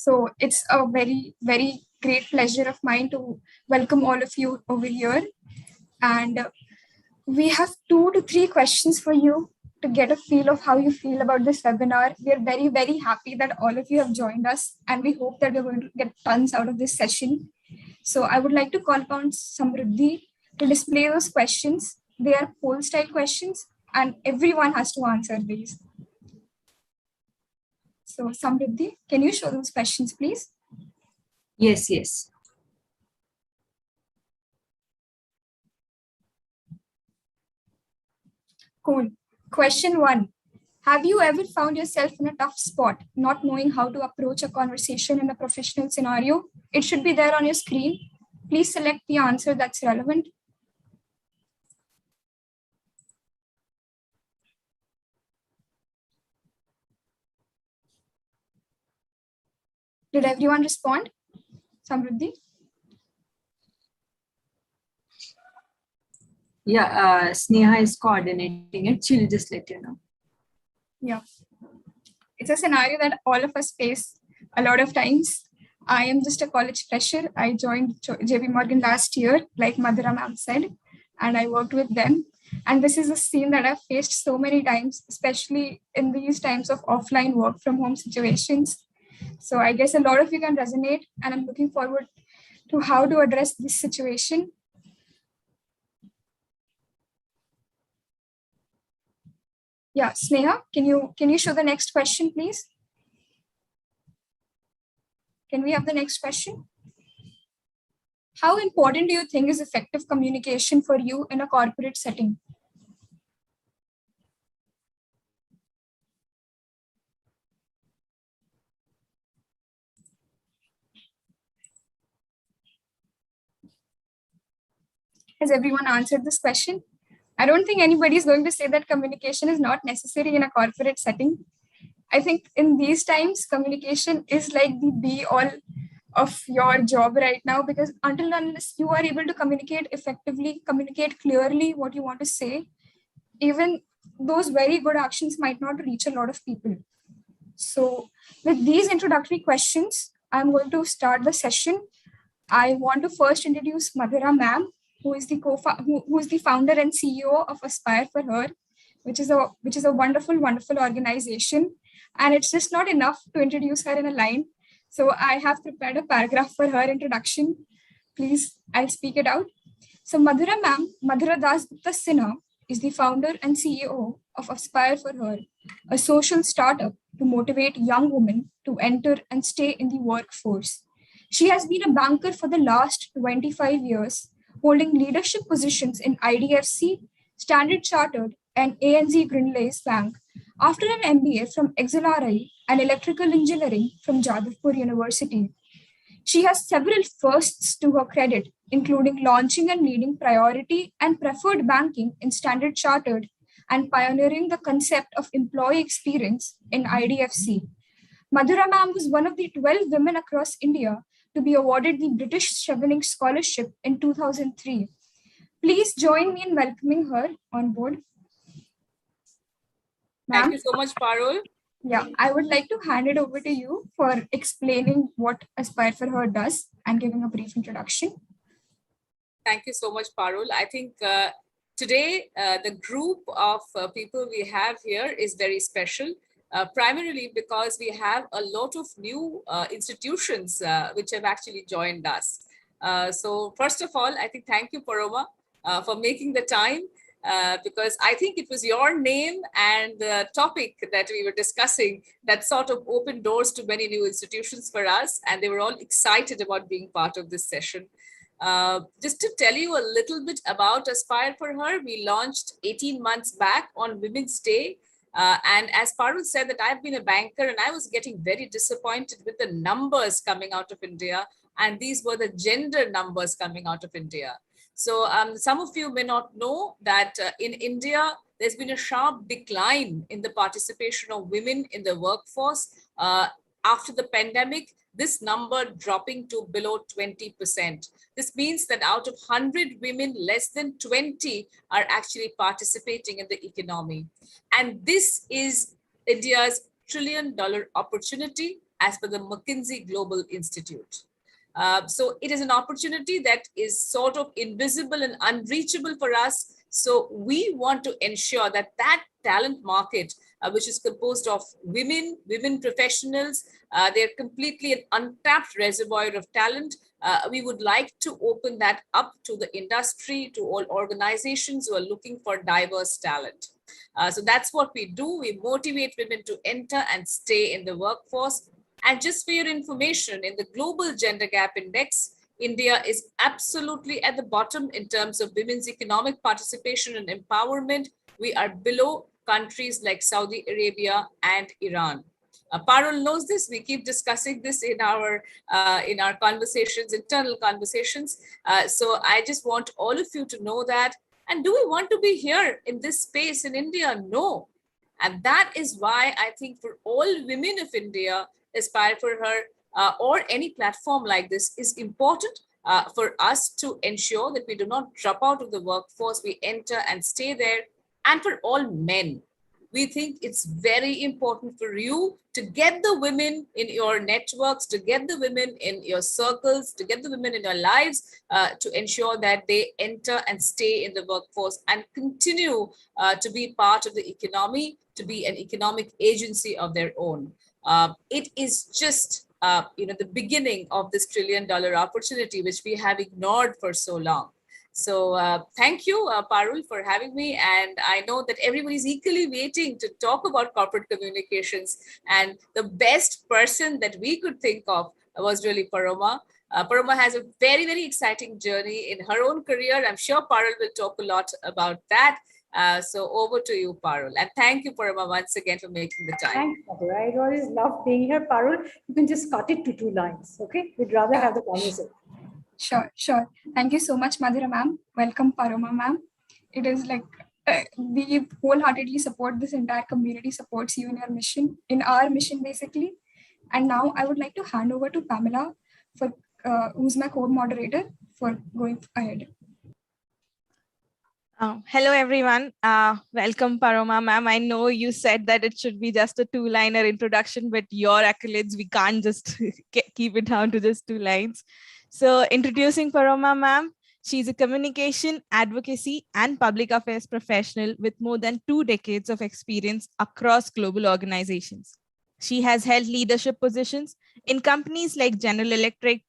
So it's a very, very great pleasure of mine to welcome all of you over here. And we have 2 to 3 questions for you to get a feel of how you feel about this webinar. We are very, very happy that all of you have joined us, and we hope that we're going to get tons out of this session. So I would like to call upon Samruddhi to display those questions. They are poll style questions, and everyone has to answer these. So Samruddhi, can you show those questions, please? Yes. Cool. Question 1. Have you ever found yourself in a tough spot, not knowing how to approach a conversation in a professional scenario? It should be there on your screen. Please select the answer that's relevant. Did everyone respond? Samruddhi? Yeah, Sneha is coordinating it. She'll just let you know. Yeah. It's a scenario that all of us face a lot of times. I am just a college fresher. I joined JP Morgan last year, like Madhura ma'am said, and I worked with them. And this is a scene that I've faced so many times, especially in these times of offline work from home situations. So I guess a lot of you can resonate, and I'm looking forward to how to address this situation. Yeah, Sneha, can you show the next question, please? Can we have the next question? How important do you think is effective communication for you in a corporate setting? Has everyone answered this question? I don't think anybody is going to say that communication is not necessary in a corporate setting. I think in these times, communication is like the be all of your job right now, because until unless you are able to communicate effectively, communicate clearly what you want to say, even those very good actions might not reach a lot of people. So with these introductory questions, I'm going to start the session. I want to first introduce Madhura ma'am, who is the founder and CEO of Aspire for Her, which is a wonderful, wonderful organization. And it's just not enough to introduce her in a line. So I have prepared a paragraph for her introduction. Please, I'll speak it out. So Madhura ma'am, Madhura Das Gupta Sinha, is the founder and CEO of Aspire for Her, a social startup to motivate young women to enter and stay in the workforce. She has been a banker for the last 25 years, holding leadership positions in IDFC, Standard Chartered, and ANZ Grindlays Bank. After an MBA from XLRI and electrical engineering from Jadavpur University, she has several firsts to her credit, including launching and leading priority and preferred banking in Standard Chartered and pioneering the concept of employee experience in IDFC. Madhura ma'am was one of the 12 women across India to be awarded the British Chevening Scholarship in 2003. Please join me in welcoming her on board. Thank you so much, Parul. Yeah, I would like to hand it over to you for explaining what Aspire for Her does and giving a brief introduction. Thank you so much, Parul. I think today the group of people we have here is very special, primarily because we have a lot of new institutions which have actually joined us. So first of all, I think thank you, Paroma, for making the time. Because I think it was your name and the topic that we were discussing that sort of opened doors to many new institutions for us, and they were all excited about being part of this session. Just to tell you a little bit about Aspire for Her, we launched 18 months back on Women's Day. And as Parul said, that I've been a banker and I was getting very disappointed with the numbers coming out of India, and these were the gender numbers coming out of India. So some of you may not know that in India, there's been a sharp decline in the participation of women in the workforce after the pandemic, this number dropping to below 20%. This means that out of 100 women, less than 20 are actually participating in the economy. And this is India's $1 trillion opportunity as per the McKinsey Global Institute. So it is an opportunity that is sort of invisible and unreachable for us. So we want to ensure that that talent market, which is composed of women professionals, they're completely an untapped reservoir of talent. We would like to open that up to the industry, to all organizations who are looking for diverse talent. So that's what we do. We motivate women to enter and stay in the workforce. And just for your information, in the Global Gender Gap Index, India is absolutely at the bottom in terms of women's economic participation and empowerment. We are below countries like Saudi Arabia and Iran. Parul knows this. We keep discussing this in our conversations, internal conversations. So I just want all of you to know that. And do we want to be here in this space in India? No. And that is why I think for all women of India, Aspire for Her, or any platform like this is important for us to ensure that we do not drop out of the workforce, we enter and stay there. And for all men, we think it's very important for you to get the women in your networks, to get the women in your circles, to get the women in your lives, to ensure that they enter and stay in the workforce and continue to be part of the economy, to be an economic agency of their own. It is just the beginning of this $1 trillion opportunity, which we have ignored for so long. So thank you, Parul, for having me. And I know that everybody's equally waiting to talk about corporate communications. And the best person that we could think of was really Paroma. Paroma has a very, very exciting journey in her own career. I'm sure Parul will talk a lot about that. So over to you, Parul. And thank you, Paroma, once again for making the time. Thanks, Madhur. I always love being here. Parul, you can just cut it to 2 lines, okay? We'd rather have the conversation. Sure. Thank you so much, Madhura ma'am. Welcome, Paroma ma'am. It is like we wholeheartedly support this entire community, supports you in your mission, in our mission, basically. And now I would like to hand over to Pamela, for who's my co-moderator, for going ahead. Hello, everyone. Welcome, Paroma ma'am. I know you said that it should be just a 2-liner introduction, but your accolades, we can't just keep it down to just 2 lines. So introducing Paroma ma'am, she's a communication, advocacy, and public affairs professional with more than 2 decades of experience across global organizations. She has held leadership positions in companies like General Electric,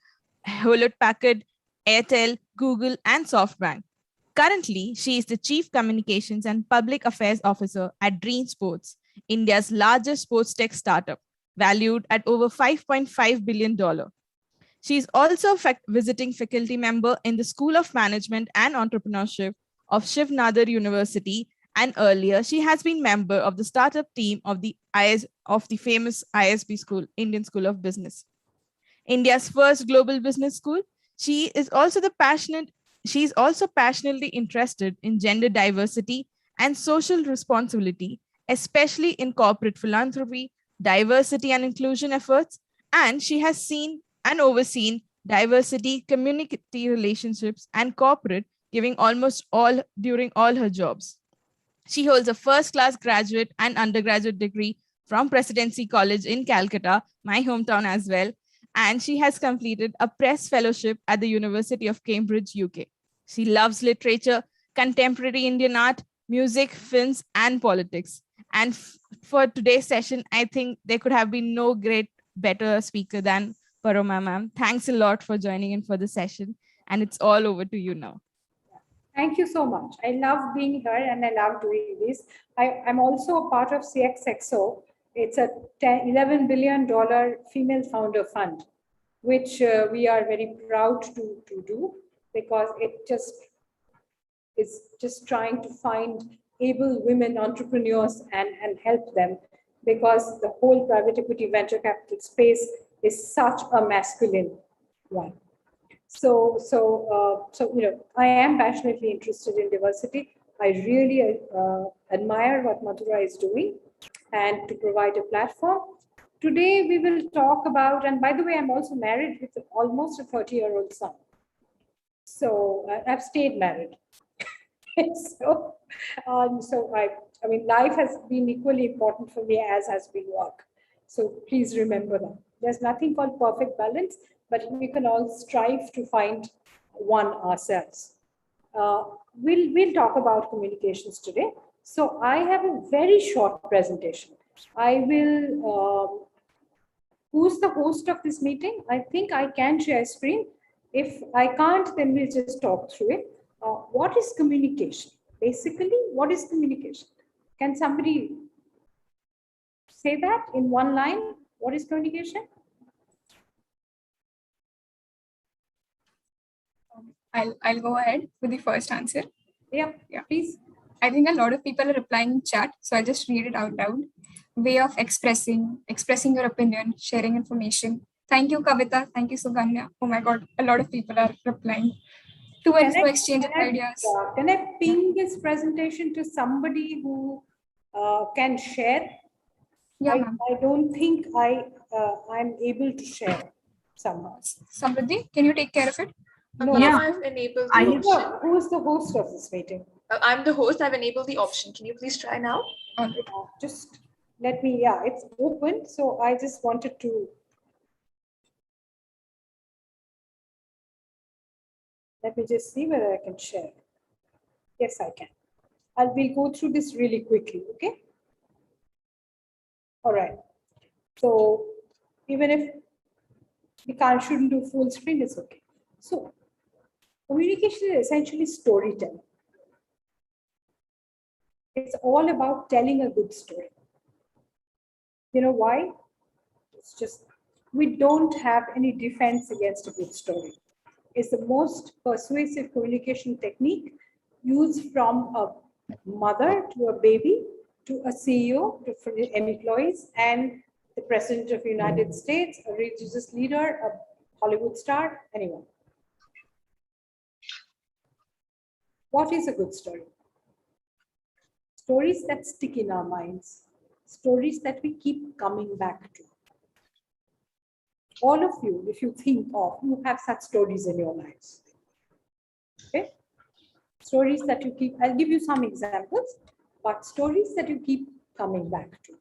Hewlett-Packard, Airtel, Google, and SoftBank. Currently, she is the Chief Communications and Public Affairs Officer at Dream Sports, India's largest sports tech startup, valued at over $5.5 billion. She is also a visiting faculty member in the School of Management and Entrepreneurship of Shiv Nadar University, and earlier she has been member of the startup team of the famous ISB School, Indian School of Business, India's first global business school. She is also passionately interested in gender diversity and social responsibility, especially in corporate philanthropy, diversity and inclusion efforts, and she has seen and overseen diversity, community relationships, and corporate giving during all her jobs. She holds a first-class graduate and undergraduate degree from Presidency College in Calcutta, my hometown as well, and she has completed a press fellowship at the University of Cambridge, UK. She loves literature, contemporary Indian art, music, films, and politics. And for today's session, I think there could have been no better speaker than Paroma ma'am. Thanks a lot for joining in for the session. And it's all over to you now. Thank you so much. I love being here and I love doing this. I'm also a part of CXXO. It's a $11 billion female founder fund, which we are very proud to do, because it just is just trying to find able women entrepreneurs and help them, because the whole private equity venture capital space is such a masculine one. So I am passionately interested in diversity. I really admire what Madhura is doing, and to provide a platform. Today we will talk about, and by the way, I'm also married with almost a 30-year-old son. So I've stayed married. So life has been equally important for me as has been work. So please remember that. There's nothing called perfect balance, but we can all strive to find one ourselves. We'll talk about communications today. So I have a very short presentation. I will, who's the host of this meeting? I think I can share screen. If I can't, then we'll just talk through it. What is communication? Basically, what is communication? Can somebody say that in one line? What is communication? I'll go ahead with the first answer. Yeah, please. I think a lot of people are replying in chat, so I just read it out loud. Way of expressing your opinion, sharing information. Thank you, Kavita. Thank you, Suganya. Oh my God, a lot of people are replying. To and fro exchange of ideas. Can I ping this presentation to somebody who can share? Yeah, ma'am. I don't think I'm able to share somehow. Samriddhi, can you take care of it? No, Yeah, I've enabled the option. Who is the host of this meeting? I'm the host. I've enabled the option. Can you please try now? Just let me, it's open. So I just wanted to. Let me just see whether I can share. Yes, I can. We'll go through this really quickly, okay? All right. So even if we shouldn't do full screen, it's okay. So communication is essentially storytelling. It's all about telling a good story. You know why? It's just, we don't have any defense against a good story. It's the most persuasive communication technique used from a mother to a baby, to a CEO, to employees, and the President of the United States, a religious leader, a Hollywood star, anyone. What is a good story? Stories that stick in our minds, stories that we keep coming back to. All of you, if you think of, you have such stories in your lives. Okay? Stories that you keep, I'll give you some examples, but stories that you keep coming back to.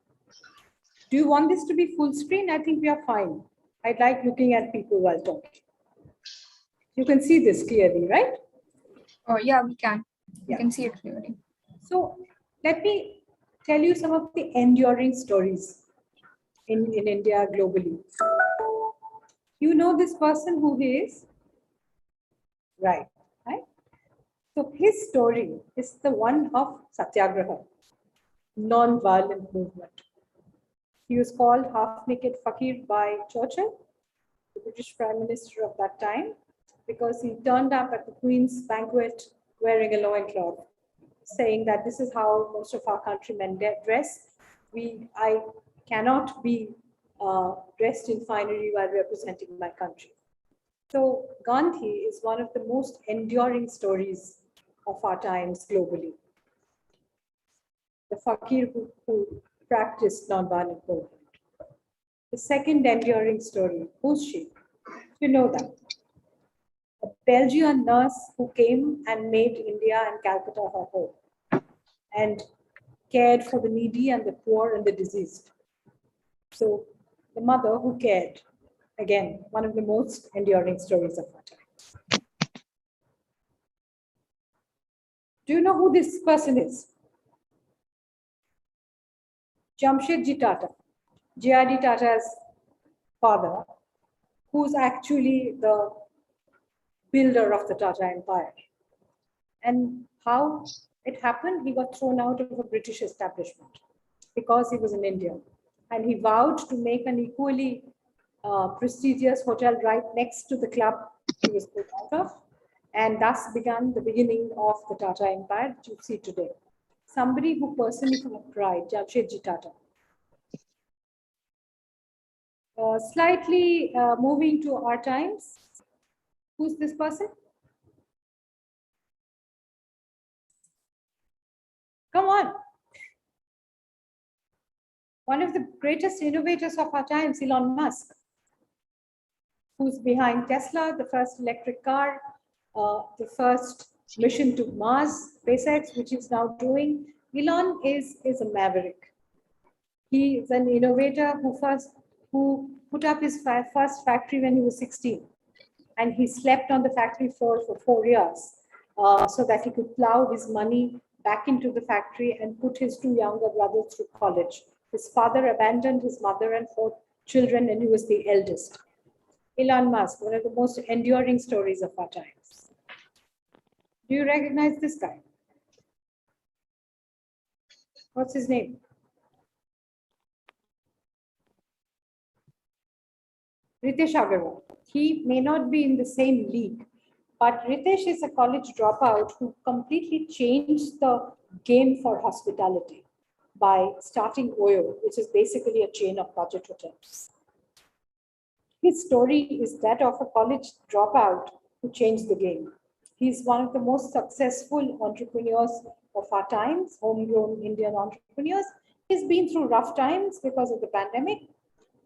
Do you want this to be full screen? I think we are fine. I like looking at people while talking. You can see this clearly, right? Oh, yeah, we can. Yeah. You can see it clearly. So let me tell you some of the enduring stories in India globally. You know this person who he is? Right. So his story is the one of Satyagraha, non-violent movement. He was called half-naked fakir by Churchill, the British Prime Minister of that time, because he turned up at the Queen's banquet wearing a loincloth, saying that this is how most of our countrymen dress. I cannot be dressed in finery while representing my country. So Gandhi is one of the most enduring stories of our times globally. The fakir who practiced nonviolent movement. The second enduring story, who's she? You know that. A Belgian nurse who came and made India and Calcutta her home and cared for the needy and the poor and the diseased. So the mother who cared, again, one of the most enduring stories of our time. Do you know who this person is? Jamshedji Tata, J.R.D. Tata's father, who's actually the builder of the Tata Empire. And how it happened, he got thrown out of a British establishment because he was an Indian. And he vowed to make an equally prestigious hotel right next to the club he was put out of. And thus began the beginning of the Tata Empire that you see today. Somebody who personified pride, Jamshedji Tata. Slightly moving to our times. Who's this person? Come on. One of the greatest innovators of our times, Elon Musk, who's behind Tesla, the first electric car, the first mission to Mars, SpaceX, which is now doing. Elon is a maverick. He is an innovator who put up his first factory when he was 16. And he slept on the factory floor for 4 years so that he could plow his money back into the factory and put his 2 younger brothers through college. His father abandoned his mother and 4 children, and he was the eldest. Elon Musk, one of the most enduring stories of our times. Do you recognize this guy? What's his name? Ritesh Agarwal. He may not be in the same league, but Ritesh is a college dropout who completely changed the game for hospitality by starting Oyo, which is basically a chain of budget hotels. His story is that of a college dropout who changed the game. He's one of the most successful entrepreneurs of our times, homegrown Indian entrepreneurs. He's been through rough times because of the pandemic,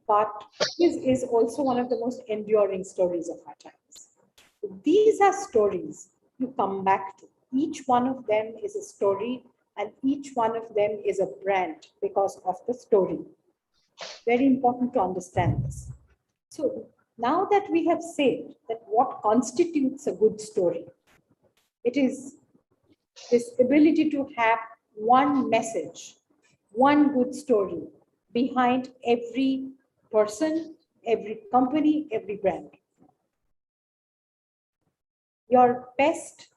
but his is also one of the most enduring stories of our times. These are stories you come back to. Each one of them is a story, and each one of them is a brand because of the story. Very important to understand this. So now that we have said that what constitutes a good story, it is this ability to have one message, one good story behind every person, every company, every brand. Your best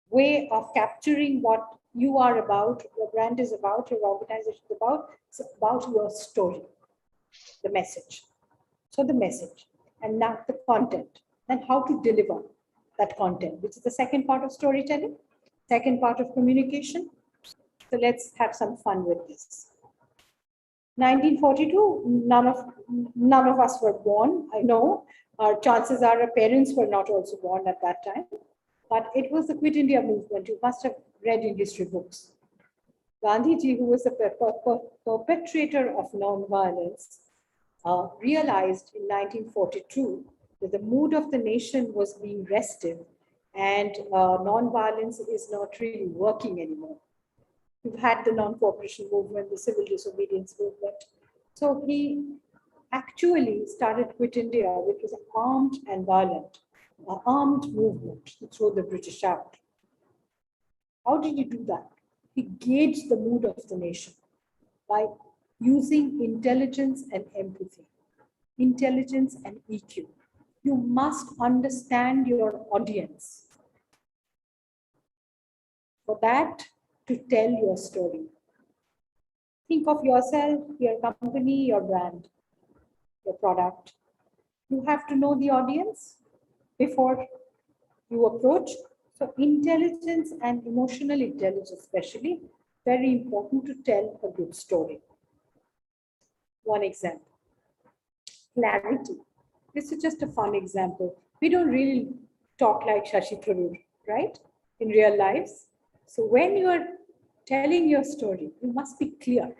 way of capturing what you are about, your brand is about, your organization is about, it's about your story, the message. So the message, and now the content, and how to deliver that content, which is the second part of storytelling, second part of communication. So let's have some fun with this. 1942, none of us were born, I know. Our chances are our parents were not also born at that time, but it was the Quit India movement. You must have read in history books. Gandhiji, who was the perpetrator of non-violence, realized in 1942 that the mood of the nation was being restive and non-violence is not really working anymore. We've had the non-cooperation movement, the civil disobedience movement. So he actually started Quit India, which was armed and violent, an armed movement to throw the British out. How did he do that? He gauged the mood of the nation by using intelligence and empathy, intelligence and EQ. You must understand your audience for that to tell your story. Think of yourself, your company, your brand, your product. You have to know the audience before you approach. So intelligence and emotional intelligence especially, very important to tell a good story. One example, clarity. This is just a fun example. We don't really talk like Shashi Tharoor, right? In real lives. So when you're telling your story, you must be clear.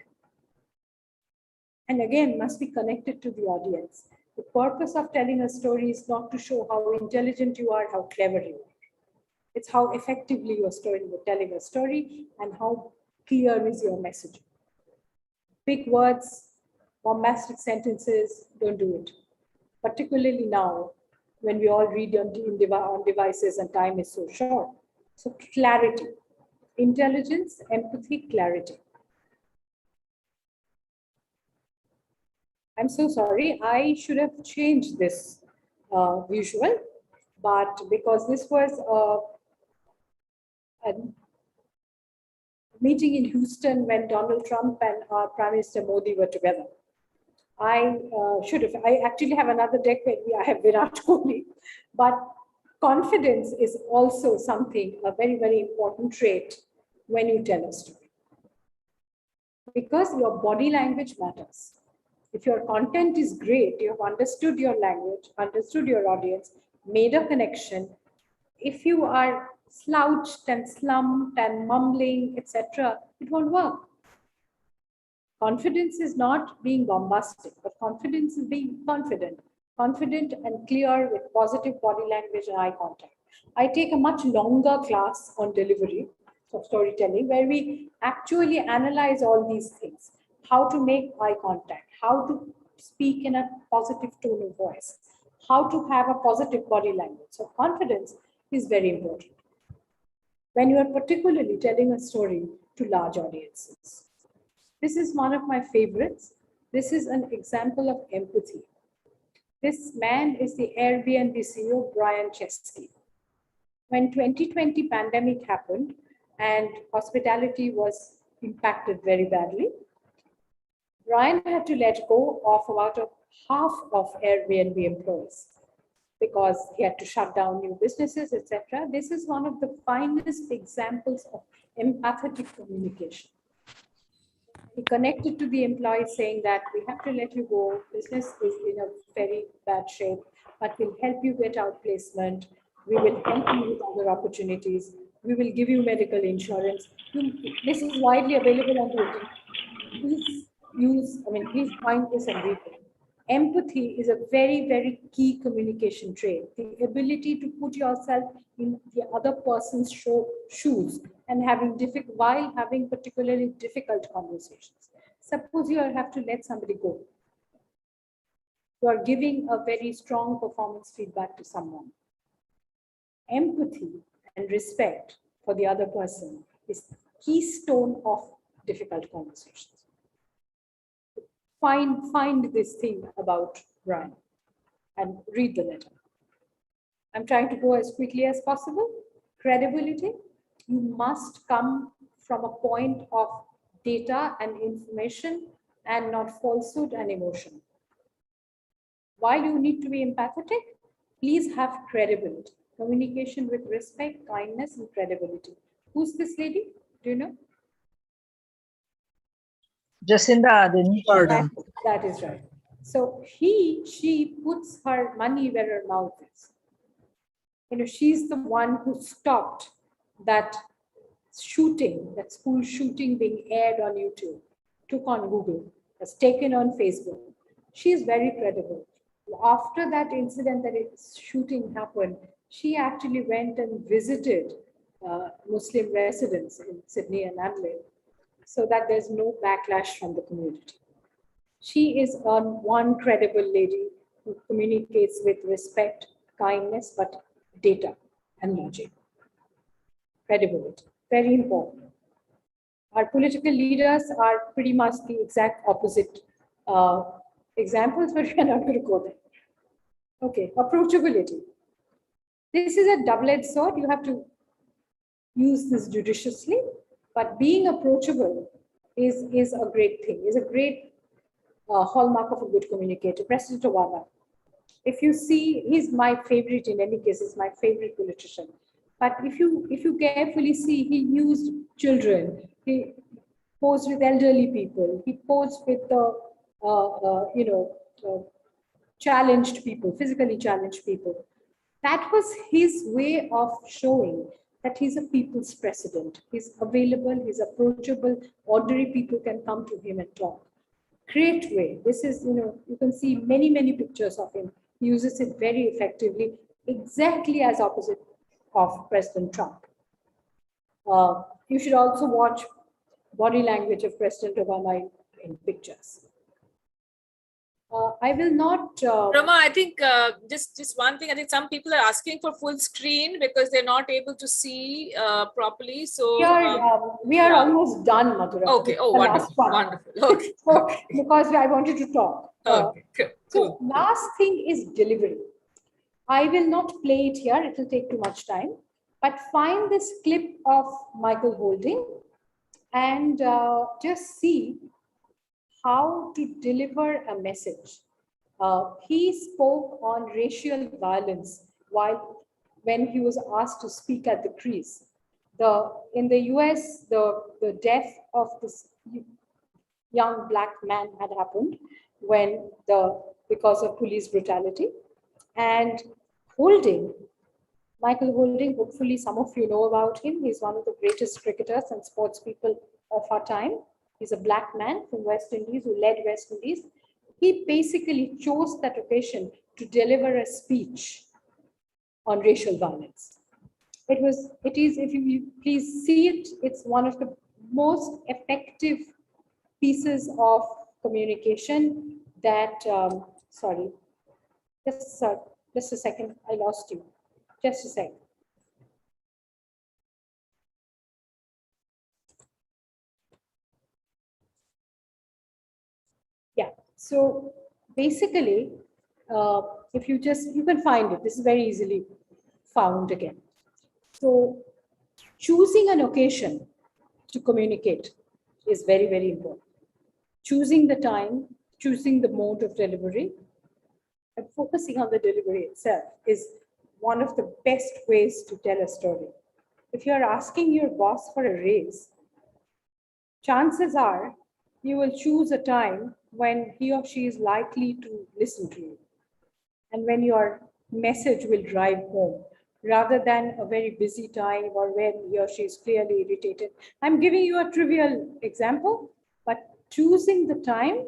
And again, must be connected to the audience. The purpose of telling a story is not to show how intelligent you are, how clever you are. It's how effectively you're telling a story and how clear is your message. Big words, bombastic sentences, don't do it. Particularly now, when we all read on devices and time is so short. So clarity, intelligence, empathy, clarity. I'm so sorry, I should have changed this visual, but because this was a meeting in Houston when Donald Trump and Prime Minister Modi were together. I actually have another deck where I have Virat Kohli, but confidence is also something, a very, very important trait when you tell a story. Because your body language matters. If your content is great, you have understood your language, understood your audience, made a connection. If you are slouched and slumped and mumbling, etc., it won't work. Confidence is not being bombastic, but confidence is being confident and clear with positive body language and eye contact. I take a much longer class on delivery of storytelling where we actually analyze all these things. How to make eye contact, how to speak in a positive tone of voice, how to have a positive body language. So confidence is very important when you are particularly telling a story to large audiences. This is one of my favorites. This is an example of empathy. This man is the Airbnb CEO, Brian Chesky. When 2020 pandemic happened and hospitality was impacted very badly, Brian had to let go of about half of Airbnb employees because he had to shut down new businesses, etc. This is one of the finest examples of empathetic communication. He connected to the employee saying that we have to let you go. Business is in a very bad shape, but we'll help you get outplacement. We will help you with other opportunities. We will give you medical insurance. This is widely available on the internet. Please find this and read it. Empathy is a very, very key communication trait. The ability to put yourself in the other person's shoes and while having particularly difficult conversations. Suppose you have to let somebody go. You are giving a very strong performance feedback to someone. Empathy and respect for the other person is the keystone of difficult conversations. Find this thing about Brian and read the letter. I'm trying to go as quickly as possible. Credibility. You must come from a point of data and information and not falsehood and emotion. While you need to be empathetic, please have credibility. Communication with respect, kindness, and credibility. Who's this lady? Do you know? Jacinda, the new pardon. That is right. So she puts her money where her mouth is. She's the one who stopped that shooting, that school shooting being aired on YouTube, took on Google, was taken on Facebook. She is very credible. After that incident, that shooting happened, she actually went and visited Muslim residents in Sydney and Adelaide, so that there's no backlash from the community. She is one credible lady who communicates with respect, kindness, but data and logic. Credibility, very important. Our political leaders are pretty much the exact opposite examples, but we are not going to go there. Okay, approachability. This is a double-edged sword. You have to use this judiciously, but being approachable is a great thing, is a great hallmark of a good communicator. President Obama, if you see, he's my favorite in any case, he's my favorite politician. But if you carefully see, he used children, he posed with elderly people, he posed with challenged people, physically challenged people. That was his way of showing that he's a people's president. He's available, he's approachable, ordinary people can come to him and talk. Great way. This is, you can see many, many pictures of him. He uses it very effectively, exactly as opposite of President Trump. You should also watch body language of President Obama in pictures. I will not. Paroma, I think just one thing. I think some people are asking for full screen because they're not able to see properly. So we are almost done, Madhura. Okay. Oh, wonderful. Wonderful. Okay. So, because I wanted to talk. Okay. Cool. So last thing is delivery. I will not play it here. It will take too much time. But find this clip of Michael Holding and just see how to deliver a message. He spoke on racial violence when he was asked to speak at the crease. In the US, the death of this young Black man had happened because of police brutality. And Michael Holding, hopefully some of you know about him. He's one of the greatest cricketers and sports people of our time. He's a Black man from West Indies who led West Indies. He basically chose that occasion to deliver a speech on racial violence. It is, if you please see it, it's one of the most effective pieces of communication that, sorry, just a second, I lost you. Just a second. Yeah, so basically, if you can find it, this is very easily found again. So choosing an occasion to communicate is very, very important. Choosing the time, choosing the mode of delivery, and focusing on the delivery itself is one of the best ways to tell a story. If you're asking your boss for a raise, chances are you will choose a time when he or she is likely to listen to you and when your message will drive home rather than a very busy time or when he or she is clearly irritated. I'm giving you a trivial example, but choosing the time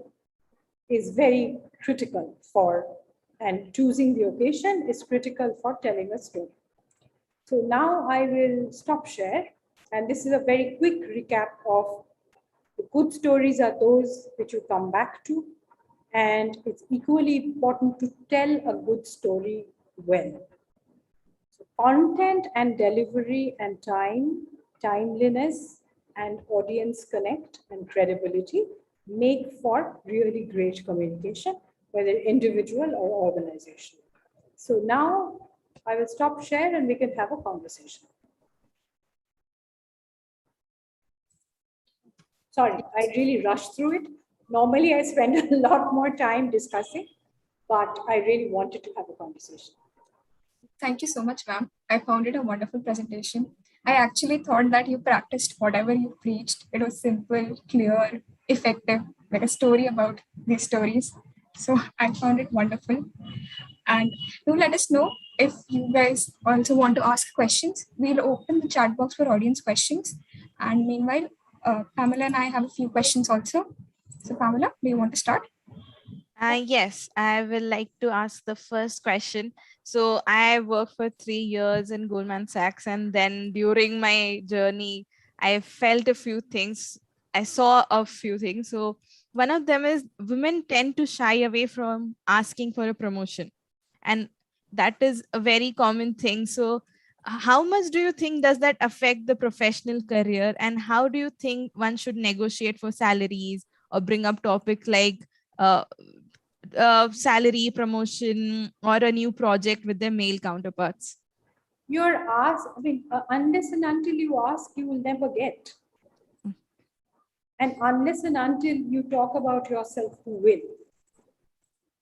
is very critical and choosing the occasion is critical for telling a story. So now I will stop share. And this is a very quick recap of the good stories are those which you come back to. And it's equally important to tell a good story well. So content and delivery and timeliness and audience connect and credibility make for really great communication, whether individual or organizational. So now I will stop share and we can have a conversation. Sorry, I really rushed through it. Normally I spend a lot more time discussing, but I really wanted to have a conversation. Thank you so much, ma'am. I found it a wonderful presentation. I actually thought that you practiced whatever you preached. It was simple, clear, effective, like a story about these stories. So I found it wonderful. And do let us know if you guys also want to ask questions. We'll open the chat box for audience questions. And meanwhile, Pamela and I have a few questions also. So Pamela, do you want to start? Yes, I will like to ask the first question. So I worked for 3 years in Goldman Sachs, and then during my journey, I felt a few things. I saw a few things. So one of them is women tend to shy away from asking for a promotion, and that is a very common thing. So how much do you think does that affect the professional career, and how do you think one should negotiate for salaries or bring up topics like salary, promotion, or a new project with their male counterparts? You're asked, unless and until you ask, you will never get. And unless and until you talk about yourself, who will.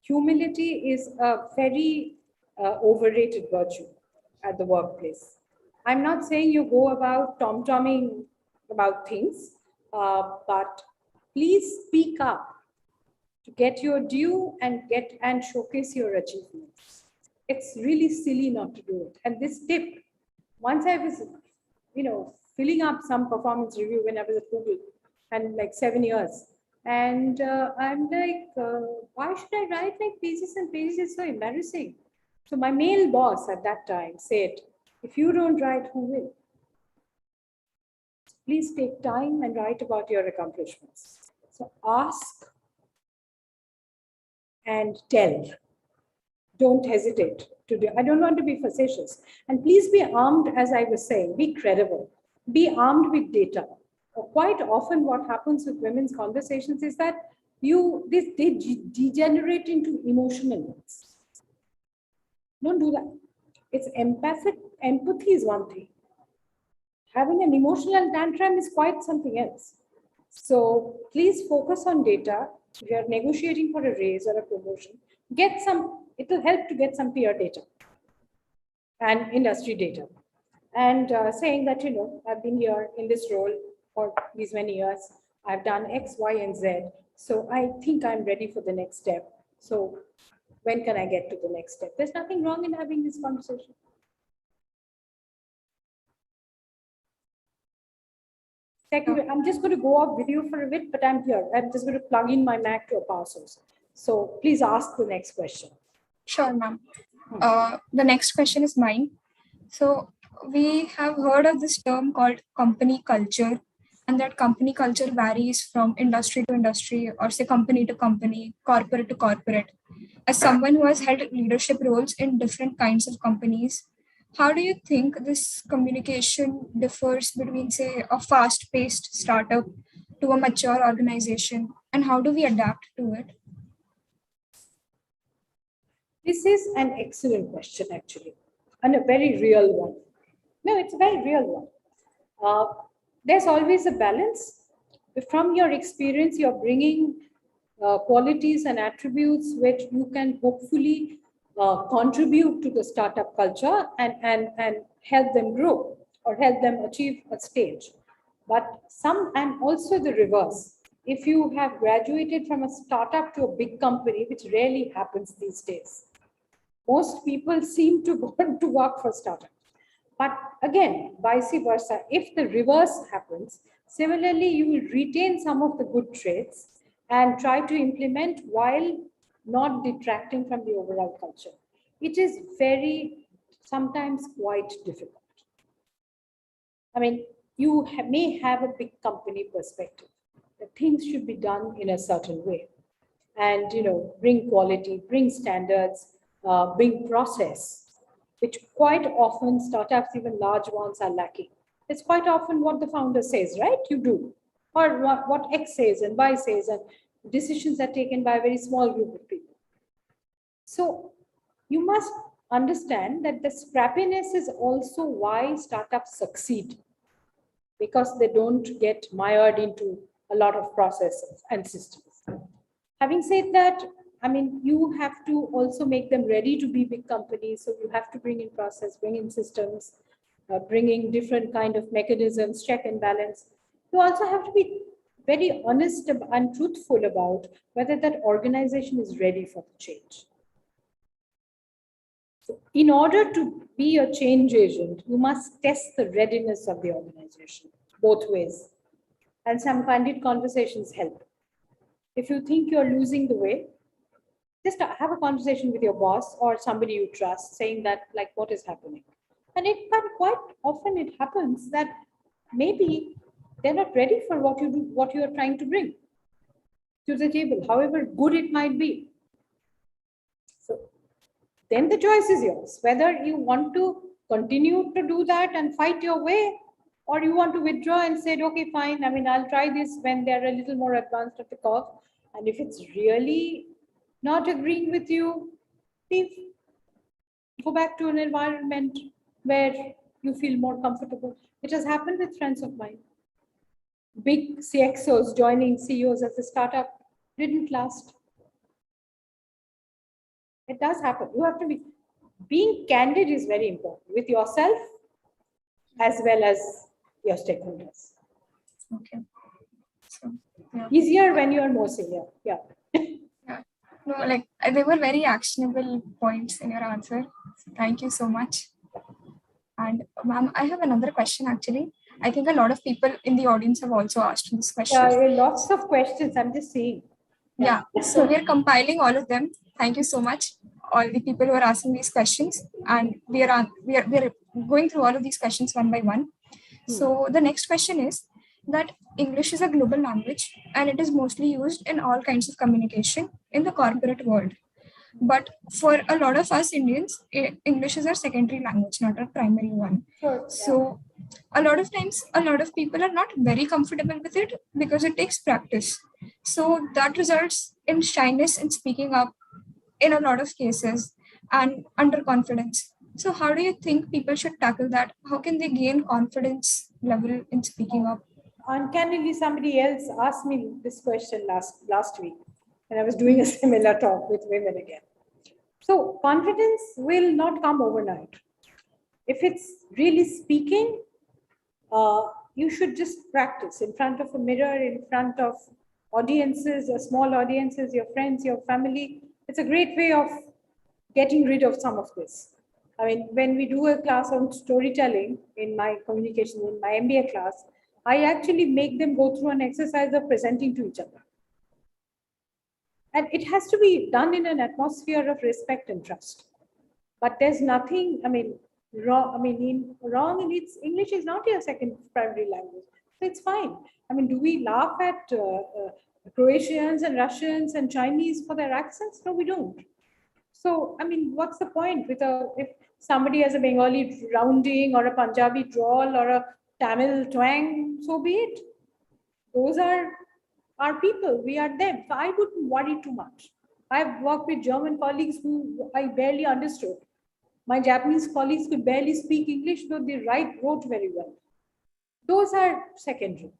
Humility is a very overrated virtue at the workplace. I'm not saying you go about tom-tomming about things, but please speak up to get your due and showcase your achievements. It's really silly not to do it. And this tip, once I was, filling up some performance review when I was at Google, and like 7 years. And I'm like, why should I write like pages and pages? It's so embarrassing. So my male boss at that time said, if you don't write, who will? Please take time and write about your accomplishments. So ask and tell. Don't hesitate to do. I don't want to be facetious. And please be armed, as I was saying, be credible. Be armed with data. Quite often what happens with women's conversations is that they degenerate into emotional ones. Don't do that. It's empathic. Empathy is one thing. Having an emotional tantrum is quite something else. So please focus on data. If you're negotiating for a raise or a promotion, it will help to get some peer data and industry data. And saying that, I've been here in this role for these many years. I've done X, Y, and Z. So I think I'm ready for the next step. So when can I get to the next step? There's nothing wrong in having this conversation. Second, I'm just going to go off video for a bit, but I'm here. I'm just going to plug in my Mac to a power source. So please ask the next question. Sure, ma'am. The next question is mine. So we have heard of this term called company culture, and that company culture varies from industry to industry, or say company to company, corporate to corporate. As someone who has held leadership roles in different kinds of companies, how do you think this communication differs between, say, a fast paced startup to a mature organization, and how do we adapt to it? This is an excellent question, actually, and a very real one. No, it's a very real one. There's always a balance. From your experience, you're bringing qualities and attributes which you can hopefully contribute to the startup culture and help them grow or help them achieve a stage. But and also the reverse. If you have graduated from a startup to a big company, which rarely happens these days, most people seem to want to work for startups. But again, vice versa, if the reverse happens, similarly, you will retain some of the good traits and try to implement while not detracting from the overall culture. It is sometimes quite difficult. I mean, you may have a big company perspective that things should be done in a certain way, and bring quality, bring standards, bring process, which quite often startups, even large ones, are lacking. It's quite often what the founder says, right? You do, or what X says and Y says, and decisions are taken by a very small group of people. So you must understand that the scrappiness is also why startups succeed, because they don't get mired into a lot of processes and systems. Having said that, I mean, you have to also make them ready to be big companies. So you have to bring in process, bring in systems, bring in different kind of mechanisms, check and balance. You also have to be very honest and truthful about whether that organization is ready for the change. So in order to be a change agent, you must test the readiness of the organization both ways. And some candid conversations help. If you think you're losing the way, just have a conversation with your boss or somebody you trust, saying that, like, what is happening. And quite often it happens that maybe they're not ready for what you are trying to bring to the table, however good it might be. So then the choice is yours, whether you want to continue to do that and fight your way, or you want to withdraw and say, okay, fine, I mean, I'll try this when they're a little more advanced at the curve. And if it's really not agreeing with you, leave. Go back to an environment where you feel more comfortable. It has happened with friends of mine. Big CXOs joining CEOs as a startup didn't last. It does happen. You have to being candid is very important with yourself as well as your stakeholders. Okay. So, yeah. Easier when you are more senior. Yeah. No, like they were very actionable points in your answer. So thank you so much. And ma'am, I have another question actually. I think a lot of people in the audience have also asked this question. Lots of questions. I'm just saying. Yeah. So we're compiling all of them. Thank you so much, all the people who are asking these questions, and we are going through all of these questions one by one. So the next question is that English is a global language and it is mostly used in all kinds of communication in the corporate world. But for a lot of us Indians, English is our secondary language, not our primary one. Sure, yeah. So a lot of times, a lot of people are not very comfortable with it because it takes practice. So that results in shyness in speaking up in a lot of cases and underconfidence. So how do you think people should tackle that? How can they gain confidence level in speaking up? Uncannily, somebody else asked me this question last week, and I was doing a similar talk with women again. So confidence will not come overnight. If it's really speaking, you should just practice in front of a mirror, in front of audiences, or small audiences, your friends, your family. It's a great way of getting rid of some of this. I mean, when we do a class on storytelling in my communication, in my MBA class, I actually make them go through an exercise of presenting to each other. And it has to be done in an atmosphere of respect and trust. But there's nothing, I mean, wrong. I mean, wrong in its English is not your second primary language. So it's fine. I mean, do we laugh at Croatians and Russians and Chinese for their accents? No, we don't. So, I mean, what's the point with if somebody has a Bengali rounding or a Punjabi drawl or a Tamil twang, so be it. Those are our people. We are them. So I wouldn't worry too much. I've worked with German colleagues who I barely understood. My Japanese colleagues could barely speak English, though they wrote very well. Those are secondary.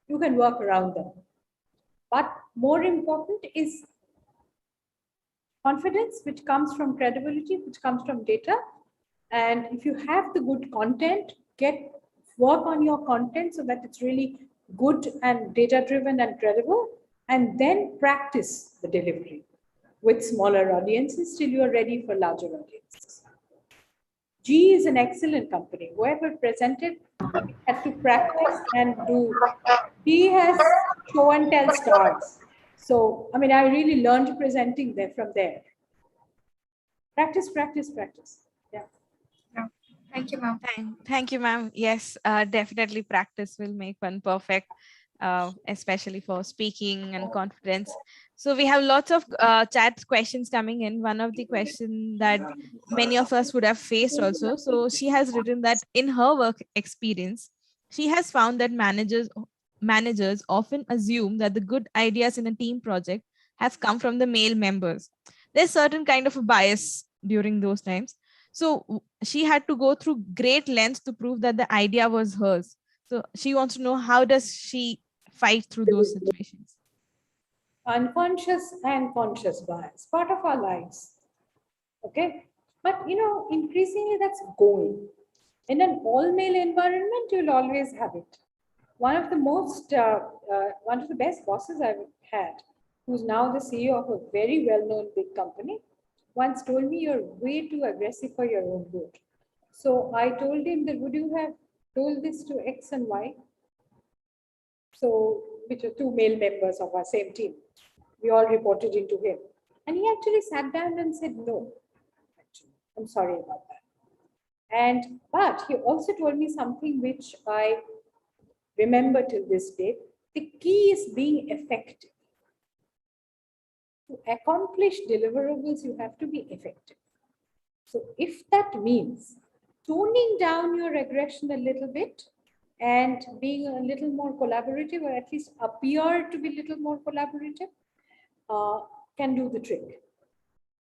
You can work around them. But more important is confidence, which comes from credibility, which comes from data. And if you have the good content, work on your content so that it's really good and data-driven and credible, and then practice the delivery with smaller audiences till you are ready for larger audiences. G is an excellent company. Whoever presented had to practice and do. He has show and tell stars. So, I mean, I really learned presenting there from there. Practice, practice, practice. Yeah. Thank you, ma'am. Thank you, ma'am. Yes, definitely practice will make one perfect, especially for speaking and confidence. So we have lots of chat questions coming in. One of the questions that many of us would have faced also. So she has written that in her work experience, she has found that managers often assume that the good ideas in a team project have come from the male members. There's certain kind of a bias during those times. So she had to go through great lengths to prove that the idea was hers. So she wants to know, how does she fight through those situations? Unconscious and conscious bias, part of our lives. Okay. But increasingly that's going. In an all-male environment, you'll always have it. One of the best bosses I've had, who's now the CEO of a very well-known big company, once told me, you're way too aggressive for your own good. So I told him that, would you have told this to X and Y? So, which are two male members of our same team. We all reported into him. And he actually sat down and said, no, actually, I'm sorry about that. But he also told me something which I remember till this day. The key is being effective. To accomplish deliverables, you have to be effective. So if that means toning down your aggression a little bit and being a little more collaborative, or at least appear to be a little more collaborative, can do the trick.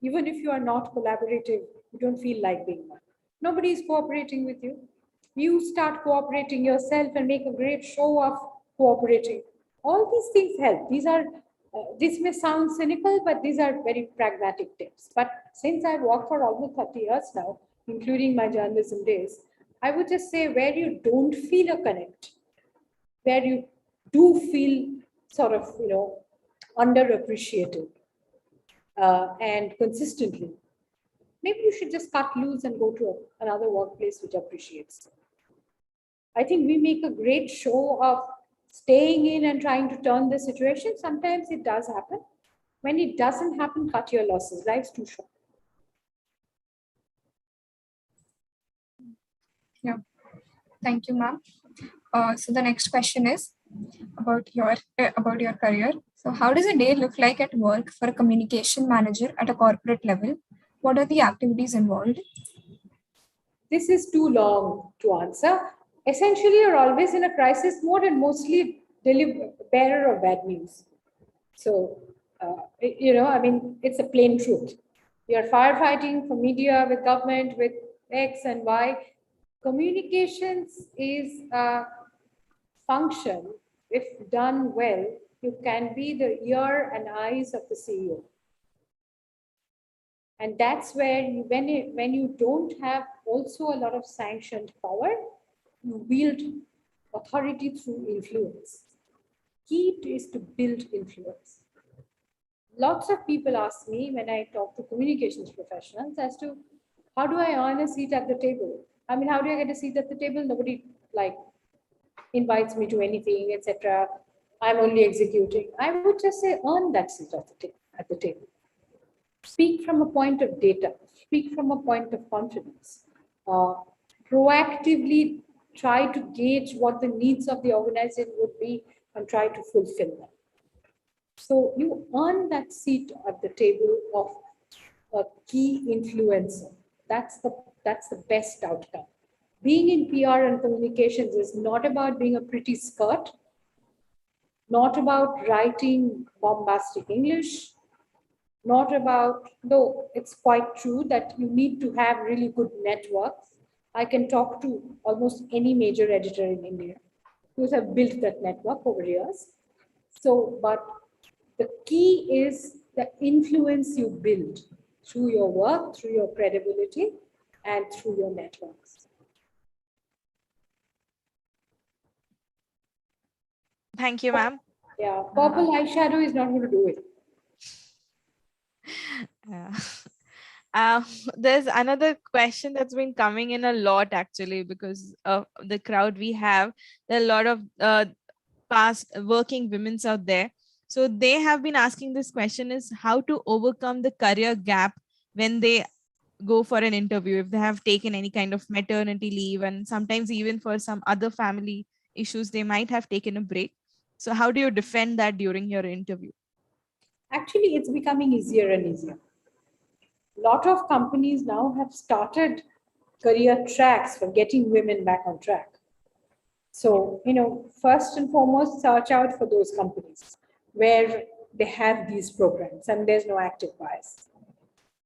Even if you are not collaborative, you don't feel like being one. Nobody is cooperating with you. You start cooperating yourself and make a great show of cooperating. All these things help. This may sound cynical, but these are very pragmatic tips. But since I've worked for almost 30 years now, including my journalism days, I would just say, where you don't feel a connect, where you do feel sort of, underappreciated and consistently, maybe you should just cut loose and go to another workplace which appreciates. I think we make a great show of staying in and trying to turn the situation. Sometimes it does happen. When it doesn't happen, cut your losses. Life's too short. Yeah. Thank you, ma'am. So the next question is about your career. So how does a day look like at work for a communication manager at a corporate level? What are the activities involved? This is too long to answer. Essentially, you're always in a crisis mode and mostly bearer of bad news. So, it's a plain truth. You're firefighting for media, with government, with X and Y. Communications is a function. If done well, you can be the ear and eyes of the CEO. And that's where when you don't have also a lot of sanctioned power, you wield authority through influence. Key is to build influence. Lots of people ask me when I talk to communications professionals as to, how do I earn a seat at the table? I mean, how do I get a seat at the table? Nobody invites me to anything, etc. I'm only executing. I would just say, earn that seat at the table. Speak from a point of data. Speak from a point of confidence. Proactively try to gauge what the needs of the organization would be and try to fulfill them. So you earn that seat at the table of a key influencer. That's the best outcome. Being in PR and communications is not about being a pretty skirt, not about writing bombastic English, not about, though it's quite true that you need to have really good networks. I can talk to almost any major editor in India who have built that network over years. So, but the key is the influence you build through your work, through your credibility, and through your networks. Thank you, ma'am. Yeah, purple eyeshadow is not going to do it. Yeah. There's another question that's been coming in a lot actually because of the crowd we have. There are a lot of past working women's out there. So they have been asking this question is how to overcome the career gap when they go for an interview, if they have taken any kind of maternity leave, and sometimes even for some other family issues, they might have taken a break. So how do you defend that during your interview? Actually, it's becoming easier and easier. A lot of companies now have started career tracks for getting women back on track. So, first and foremost, search out for those companies where they have these programs and there's no active bias.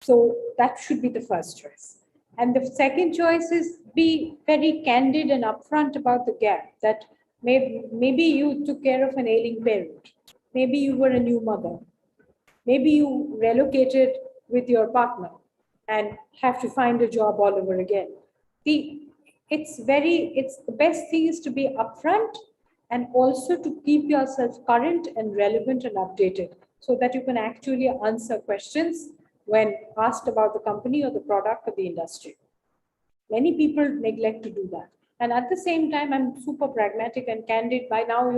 So that should be the first choice. And the second choice is be very candid and upfront about the gap that maybe you took care of an ailing parent. Maybe you were a new mother. Maybe you relocated with your partner and have to find a job all over again. It's the best thing is to be upfront and also to keep yourself current and relevant and updated so that you can actually answer questions when asked about the company or the product or the industry. Many people neglect to do that. And at the same time, I'm super pragmatic and candid. By now,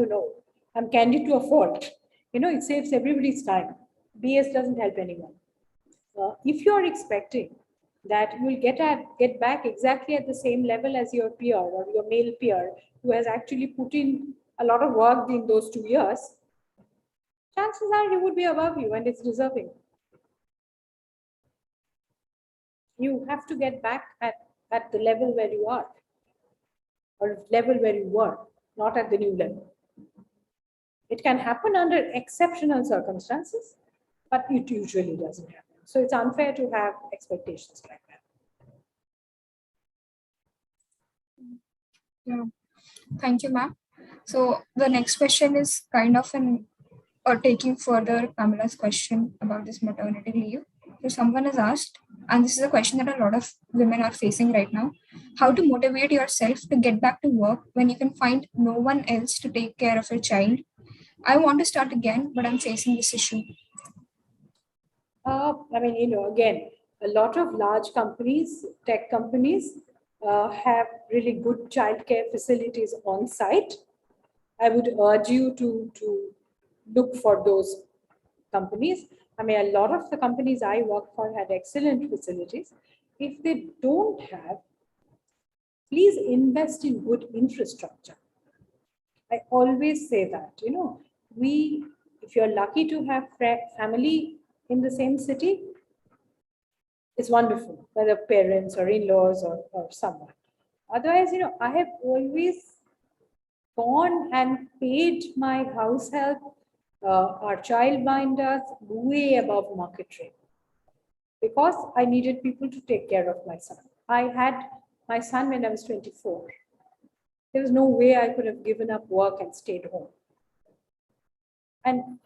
I'm candid to a fault. It saves everybody's time. BS doesn't help anyone. If you're expecting that you will get back exactly at the same level as your peer or your male peer who has actually put in a lot of work in those 2 years, chances are he would be above you and it's deserving. You have to get back at the level where you are or level where you were, not at the new level. It can happen under exceptional circumstances, but it usually doesn't happen. So it's unfair to have expectations like that. Yeah. Thank you, ma'am. So the next question is kind of taking further Pamela's question about this maternity leave. So someone has asked, and this is a question that a lot of women are facing right now, how to motivate yourself to get back to work when you can find no one else to take care of your child. I want to start again, but I'm facing this issue. Again, a lot of large companies, tech companies, have really good childcare facilities on site. I would urge you to look for those companies. A lot of the companies I work for had excellent facilities. If they don't have, please invest in good infrastructure. I always say that, if you're lucky to have family in the same city, it's wonderful, whether parents or in-laws or someone. Otherwise, I have always gone and paid my house help, our childminders way above market rate because I needed people to take care of my son. I had my son when I was 24. There was no way I could have given up work and stayed home. And